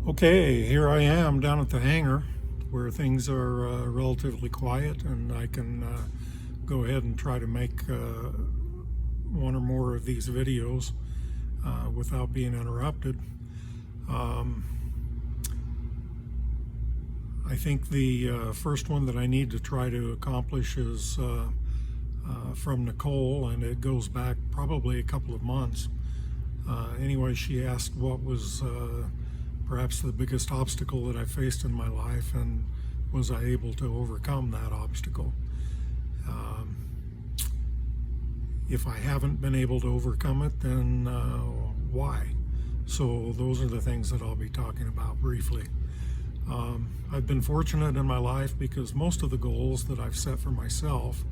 Okay, here I am down at the hangar where things are relatively quiet, and I can go ahead and try to make one or more of these videos without being interrupted. Um, I think the first one that I need to try to accomplish is from Nicole, and it goes back probably a couple of months. Anyway, she asked what was perhaps the biggest obstacle that I faced in my life, and was I able to overcome that obstacle? Um, if I haven't been able to overcome it, then why? So those are the things that I'll be talking about briefly. I've been fortunate in my life because most of the goals that I've set for myself,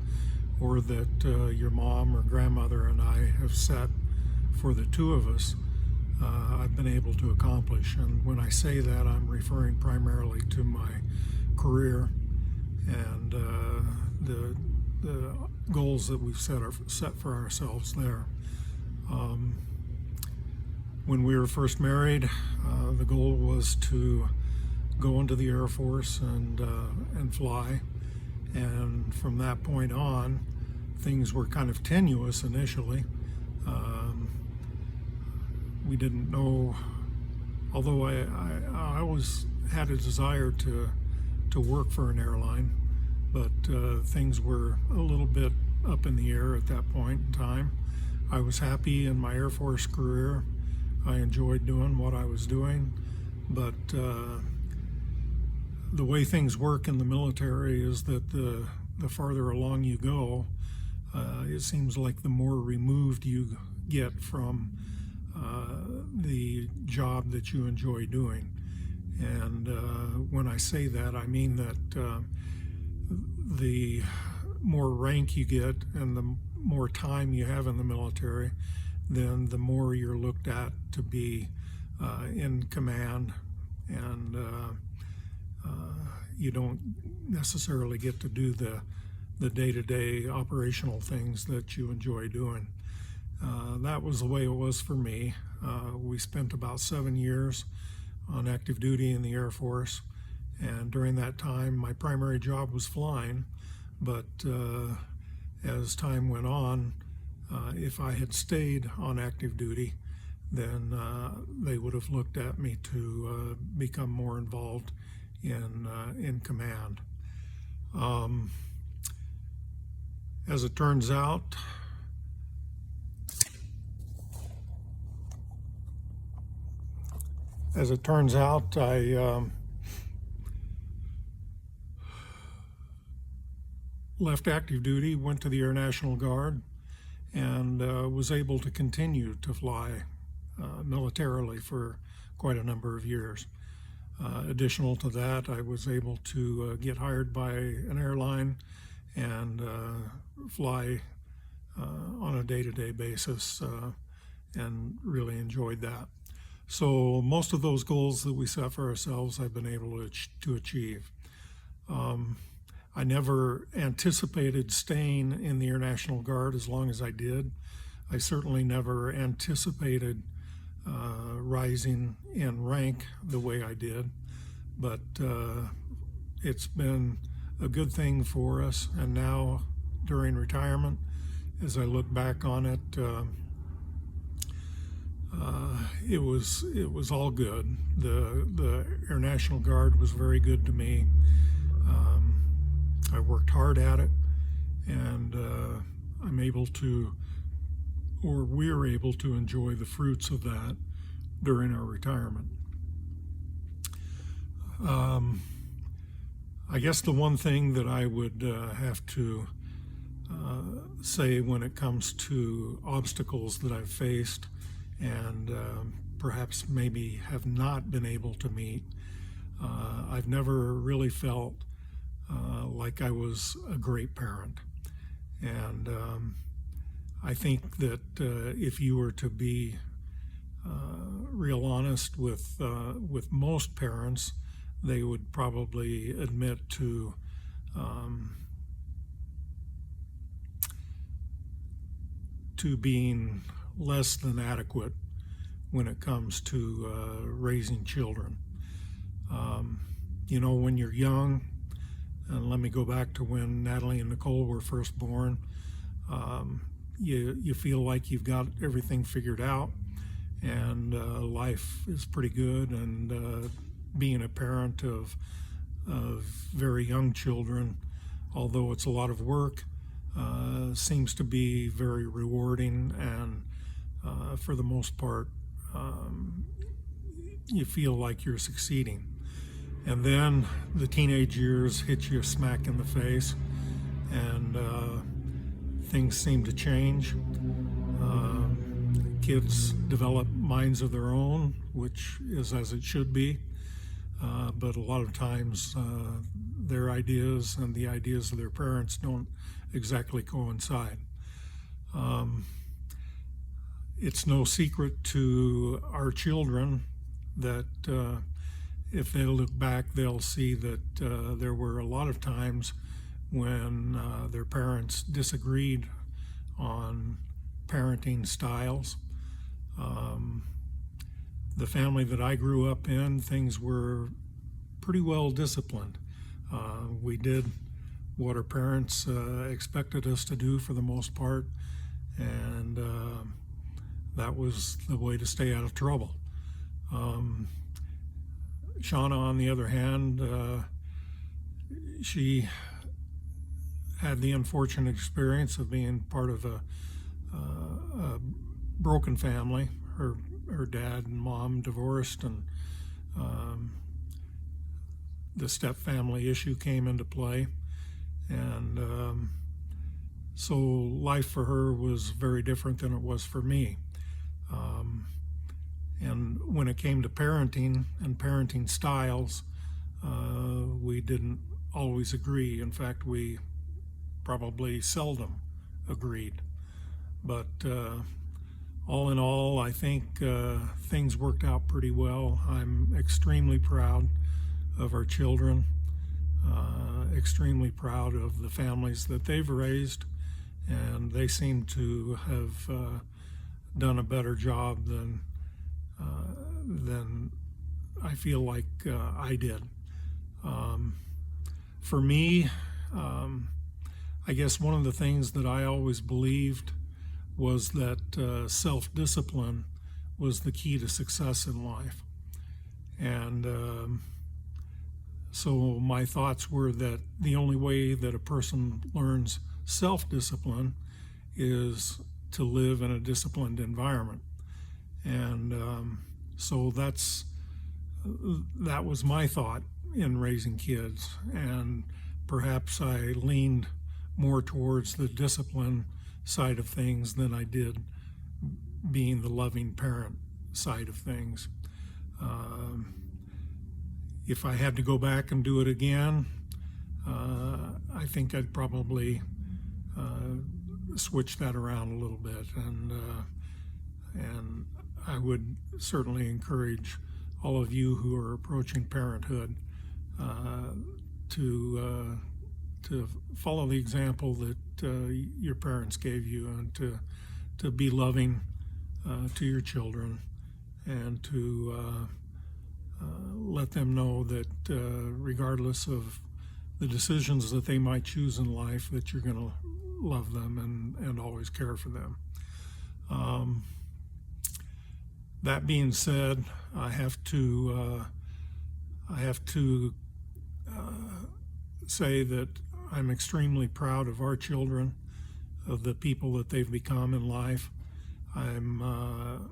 or that your mom or grandmother and I have set for the two of us, I've been able to accomplish. And when I say that, I'm referring primarily to my career and the goals that we've set for ourselves there. When we were first married, the goal was to go into the Air Force and fly. And from that point on, things were kind of tenuous initially. We didn't know, although I always had a desire to work for an airline, but things were a little bit up in the air at that point in time. I was happy in my Air Force career. I enjoyed doing what I was doing, but the way things work in the military is that the farther along you go, it seems like the more removed you get from the job that you enjoy doing. And when I say that, I mean that the more rank you get and the more time you have in the military, then the more you're looked at to be in command, and you don't necessarily get to do the day-to-day operational things that you enjoy doing. That was the way it was for me. We spent about 7 years on active duty in the Air Force, and during that time my primary job was flying, but as time went on, if I had stayed on active duty, then they would have looked at me to become more involved in command. As it turns out, I left active duty, went to the Air National Guard, and was able to continue to fly militarily for quite a number of years. Additional to that, I was able to get hired by an airline and fly on a day-to-day basis, and really enjoyed that. So most of those goals that we set for ourselves, I've been able to achieve. I never anticipated staying in the Air National Guard as long as I did. I certainly never anticipated rising in rank the way I did, but it's been a good thing for us. And now, during retirement, as I look back on it, it was all good. The Air National Guard was very good to me. I worked hard at it, and I'm able to, or we're able to, enjoy the fruits of that during our retirement. I guess the one thing that I would have to say when it comes to obstacles that I've faced and perhaps maybe have not been able to meet, I've never really felt like I was a great parent. And I think that if you were to be real honest with most parents, they would probably admit to being less than adequate when it comes to raising children. You know, when you're young, and let me go back to when Natalie and Nicole were first born, you feel like you've got everything figured out, and life is pretty good, and being a parent of very young children, although it's a lot of work, seems to be very rewarding, and for the most part, you feel like you're succeeding. And then the teenage years hit you smack in the face, and things seem to change. Kids develop minds of their own, which is as it should be, but a lot of times their ideas and the ideas of their parents don't exactly coincide. It's no secret to our children that if they look back, they'll see that there were a lot of times when their parents disagreed on parenting styles. The family that I grew up in, things were pretty well disciplined. We did what our parents expected us to do for the most part, and that was the way to stay out of trouble. Shauna, on the other hand, she had the unfortunate experience of being part of a broken family. Her dad and mom divorced, and the step-family issue came into play. And so life for her was very different than it was for me. And when it came to parenting and parenting styles, we didn't always agree. In fact, we probably seldom agreed. But all in all, I think things worked out pretty well. I'm extremely proud of our children, extremely proud of the families that they've raised, and they seem to have done a better job than I feel like I did. For me, I guess one of the things that I always believed was that self-discipline was the key to success in life. And so my thoughts were that the only way that a person learns self-discipline is to live in a disciplined environment. And so that was my thought in raising kids. And perhaps I leaned more towards the discipline side of things than I did being the loving parent side of things. If I had to go back and do it again, I think I'd probably switch that around a little bit, and I would certainly encourage all of you who are approaching parenthood to follow the example that your parents gave you, and to be loving to your children, and to let them know that regardless of the decisions that they might choose in life, that you're going to love them and always care for them. That being said, I have to say that I'm extremely proud of our children, of the people that they've become in life. I'm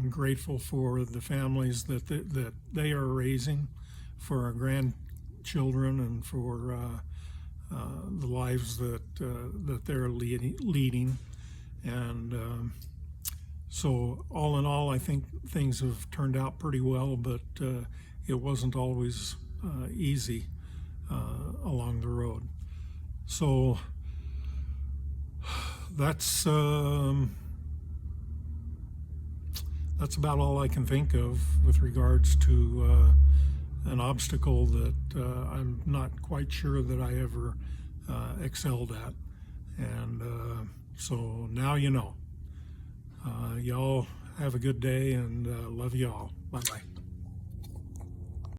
grateful for the families that they are raising, for our grandchildren, and for the lives that they're leading. And so all in all, I think things have turned out pretty well, but it wasn't always easy along the road. So that's about all I can think of with regards to an obstacle that I'm not quite sure that I ever excelled at. And so now you know. Y'all have a good day, and love y'all. Bye-bye.